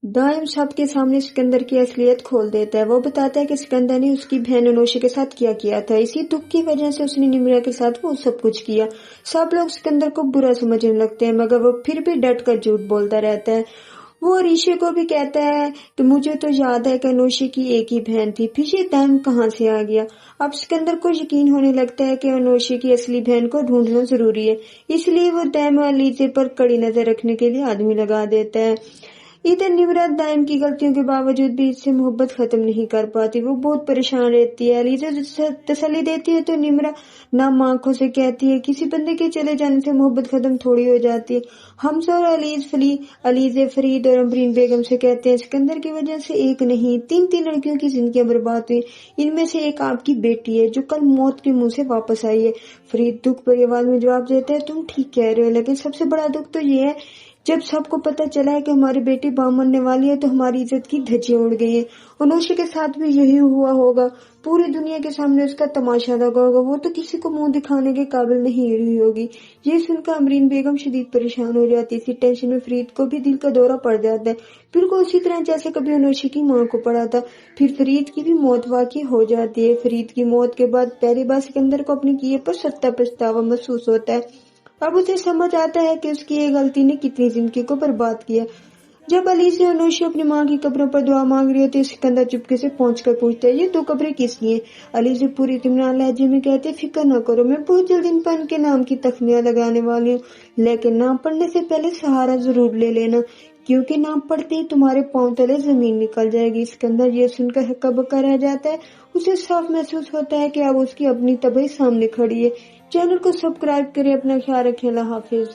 दाइम सबके सामने सिकंदर की असलियत खोल देता है। वो बताता है कि सिकंदर ने उसकी बहन अनोशी के साथ क्या किया था। इसी दुख की वजह से उसने निम्रा के साथ वो सब कुछ किया। सब लोग सिकंदर को बुरा समझने लगते हैं, मगर वो फिर भी डट कर झूठ बोलता रहता है। वो अरीशे को भी कहता है कि मुझे तो याद है कि अनोशी की एक ही बहन थी, फिर ये दाइम कहाँ से आ गया। अब सिकंदर को यकीन होने लगता है कि अनोशी की असली बहन को ढूंढना जरूरी है, इसलिए वो दाइम और अलीजे पर कड़ी नजर रखने के लिए आदमी लगा देता है। इधर निम्रा दाइम की गलतियों के बावजूद भी इससे मोहब्बत खत्म नहीं कर पाती। वो बहुत परेशान रहती है। अलीजा तसल्ली देती है तो निम्रा नम आंखों से कहती है किसी बंदे के चले जाने से मोहब्बत खत्म थोड़ी हो जाती है। हमजा और अलीजे फरीद और अमरीन बेगम से कहते हैं सिकंदर की वजह से एक नहीं 3 लड़कियों की जिंदगी बर्बाद हुई। इनमें से एक आपकी बेटी है जो कल मौत के मुंह से वापस आई है। फरीद दुख भरी आवाज में जवाब देते हैं तुम ठीक कह रहे हो, लेकिन सबसे बड़ा दुख तो ये है जब सबको पता चला है कि हमारी बेटी बाम मरने वाली है तो हमारी इज्जत की धज्जियां उड़ गई है। अनोशी के साथ भी यही हुआ होगा। पूरी दुनिया के सामने उसका तमाशा लगा होगा। वो तो किसी को मुंह दिखाने के काबिल नहीं रही होगी। ये सुनकर अमरीन बेगम शदीद परेशान हो जाती है। इसी टेंशन में फरीद को भी दिल का दौरा पड़ जाता है, बिल्कुल उसी तरह जैसे कभी अनोशी की माँ को पड़ा था। फिर फरीद की भी मौत वाकई हो जाती है। फरीद की मौत के बाद पहली बार सिकंदर को अपने किए पर सत्ता पछतावा महसूस होता है। अब उसे समझ आता है कि उसकी ये गलती ने कितनी जिंदगी को बर्बाद किया। जब अली से अनोशी अपनी माँ की कब्रों पर दुआ मांग रही होती है, सिकंदर चुपके से पहुंचकर पूछता है ये 2 कब्रें किसकी हैं? अली से पूरी इत्मीनान लहजे में कहते फिक्र न करो, मैं बहुत जल्द इन पर इनके नाम की तख्तियां लगाने वाली हूँ, लेकिन नाम पढ़ने से पहले सहारा जरूर ले लेना, क्योंकि नाम पढ़ते ही तुम्हारे पांव तले जमीन निकल जाएगी। सिकंदर ये सुनकर हक्का बक्का रह जाता है। उसे साफ महसूस होता है कि अब उसकी अपनी तबाही सामने खड़ी है। चैनल को सब्सक्राइब करें। अपना ख्याल रखें। अल्लाह हाफिज।